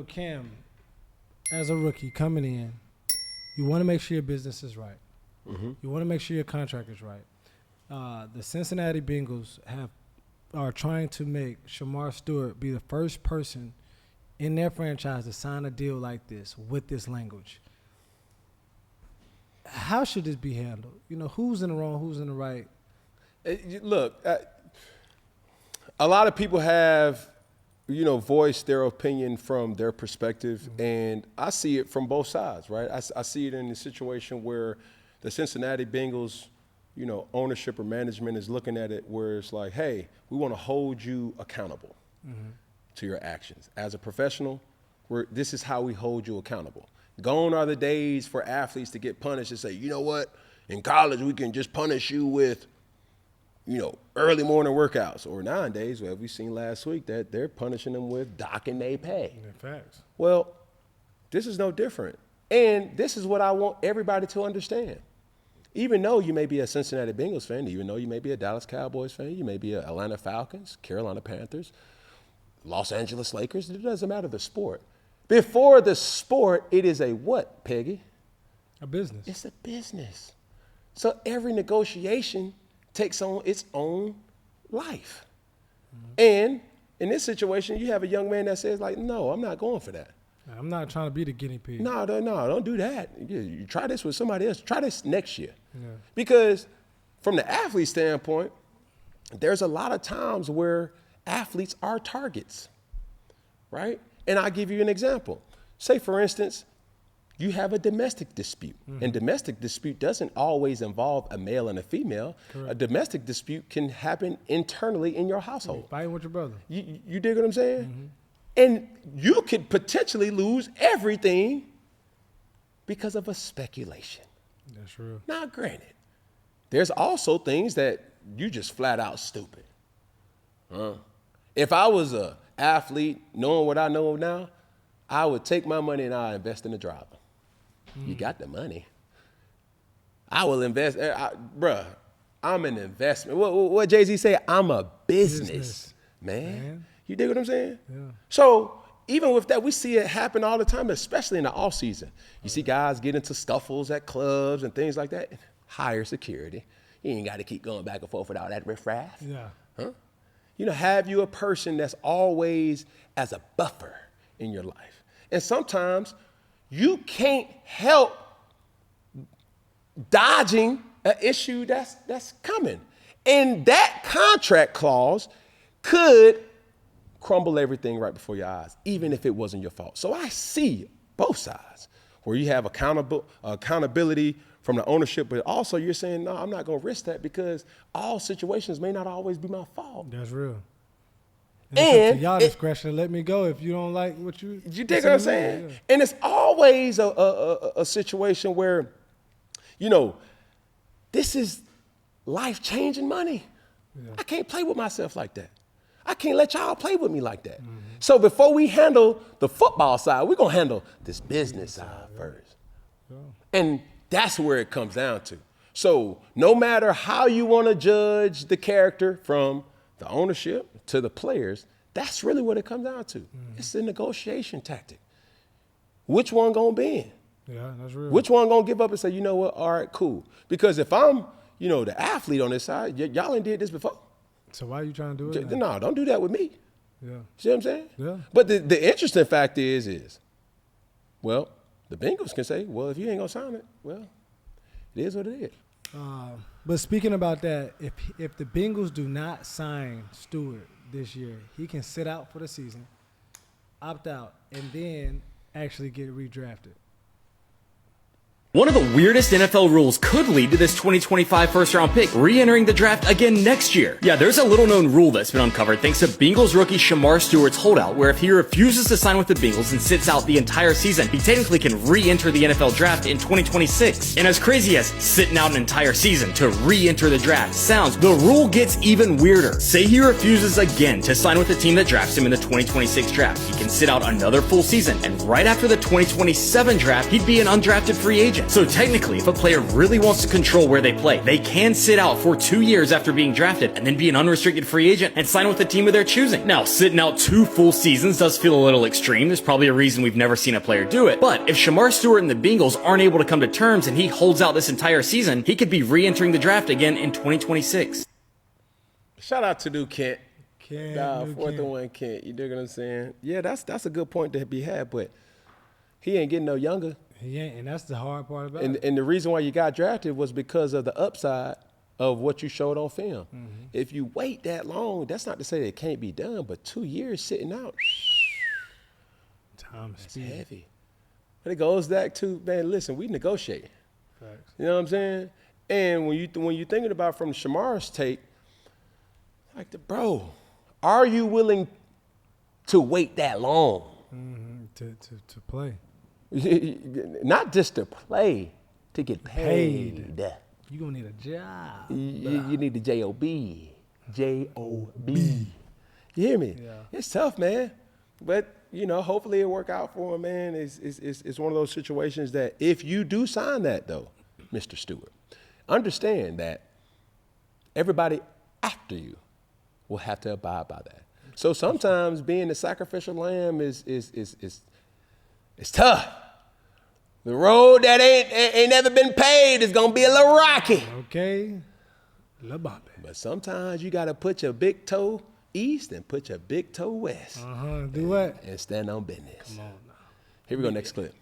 Cam, as a rookie coming in, you want to make sure your business is right. Mm-hmm. You want to make sure your contract is right. The Cincinnati Bengals are trying to make Shemar Stewart be the first person in their franchise to sign a deal like this with this language. How should this be handled? Who's in the wrong, who's in the right? Look, a lot of people have, voiced their opinion from their perspective, Mm-hmm. and I see it from both sides, right? I see it in the situation where the Cincinnati Bengals, ownership or management is looking at it where it's like, hey, we want to hold you accountable to your actions. As a professional, this is how we hold you accountable. Gone are the days for athletes to get punished and say, you know what, in college we can just punish you with, early morning workouts. Or nowadays, well, we've seen last week that they're punishing them with docking their pay. Facts. Well, this is no different. And this is what I want everybody to understand. Even though you may be a Cincinnati Bengals fan, even though you may be a Dallas Cowboys fan, you may be a Atlanta Falcons, Carolina Panthers, Los Angeles Lakers, it doesn't matter the sport. Before the sport, it is a what, Peggy? A business. It's a business. So every negotiation takes on its own life. And in this situation, you have a young man that says, no, I'm not going for that. I'm not trying to be the guinea pig. No, don't do that. You try this with somebody else. Try this next year. Yeah. Because from the athlete standpoint, there's a lot of times where athletes are targets, right? And I'll give you an example. Say, for instance, you have a domestic dispute. And domestic dispute doesn't always involve a male and a female. Correct. A domestic dispute can happen internally in your household. Fighting with your brother. You dig what I'm saying? And you could potentially lose everything because of a speculation. That's true. Now, granted, there's also things that you just flat out stupid. If I was an athlete, knowing what I know now, I would take my money and I invest in a driver. You got the money. I will invest. Bruh, I'm an investment. What Jay-Z say? I'm a business. Man. You dig what I'm saying? Yeah. So even with that, we see it happen all the time, especially in the off season. You see guys get into scuffles at clubs and things like that. Hire security. You ain't got to keep going back and forth with all that riffraff. Yeah. Have you a person that's always as a buffer in your life. And sometimes you can't help dodging an issue that's coming. And that contract clause could crumble everything right before your eyes, even if it wasn't your fault. So I see both sides where you have accountability from the ownership, but also you're saying, no, I'm not going to risk that because all situations may not always be my fault. That's real. And it's up to y'all discretion to let me go if you don't like what you dig what I'm saying? Yeah. And it's always a situation where, this is life-changing money. Yeah. I can't play with myself like that. I can't let y'all play with me like that. Mm-hmm. So before we handle the football side, we're going to handle this business side first. Yeah. And that's where it comes down to. So no matter how you want to judge the character from the ownership to the players, that's really what it comes down to. Mm-hmm. It's a negotiation tactic. Which one going to bend? Yeah, that's real. Which one going to give up and say, you know what, all right, cool. Because if I'm, the athlete on this side, y'all ain't did this before. So why are you trying to do it? No, don't do that with me. Yeah. See what I'm saying? Yeah. But the interesting fact is, well, the Bengals can say, well, if you ain't going to sign it, well, it is what it is. But speaking about that, if the Bengals do not sign Stewart this year, he can sit out for the season, opt out, and then actually get redrafted. One of the weirdest NFL rules could lead to this 2025 first-round pick re-entering the draft again next year. Yeah, there's a little-known rule that's been uncovered thanks to Bengals rookie Shemar Stewart's holdout, where if he refuses to sign with the Bengals and sits out the entire season, he technically can re-enter the NFL draft in 2026. And as crazy as sitting out an entire season to re-enter the draft sounds, the rule gets even weirder. Say he refuses again to sign with the team that drafts him in the 2026 draft. He can sit out another full season, and right after the 2027 draft, he'd be an undrafted free agent. agent. So technically, if a player really wants to control where they play, they can sit out for 2 years after being drafted and then be an unrestricted free agent and sign with a team of their choosing. Now, sitting out 2 full seasons does feel a little extreme. There's probably a reason we've never seen a player do it. But if Shemar Stewart and the Bengals aren't able to come to terms and he holds out this entire season, he could be re-entering the draft again in 2026. Shout out to New Kent. Kent, Nah, New 4th Kent. and 1 Kent. You dig what I'm saying? Yeah, that's a good point to be had, but he ain't getting no younger. He ain't, and that's the hard part about And, it. and the reason why you got drafted was because of the upside of what you showed on film. If you wait that long, that's not to say that it can't be done, but 2 years sitting out, Time it's speed. heavy. But it goes back to, man, listen, we negotiate. Facts. You know what I'm saying? And when you're thinking about from Shamar's take, like bro, are you willing to wait that long? To play. Not just to play, to get paid. You gonna need a job. You need the J-O-B. J-O-B. You hear me? Yeah. It's tough, man. But, hopefully it'll work out for him, man. It's one of those situations that if you do sign that, though, Mr. Stewart, understand that everybody after you will have to abide by that. So sometimes being the sacrificial lamb is tough. The road that ain't never been paved is gonna be a little rocky. Okay. La Bobby. But sometimes you gotta put your big toe east and put your big toe west Do what? and stand on business. Come on now. Here we go, next clip.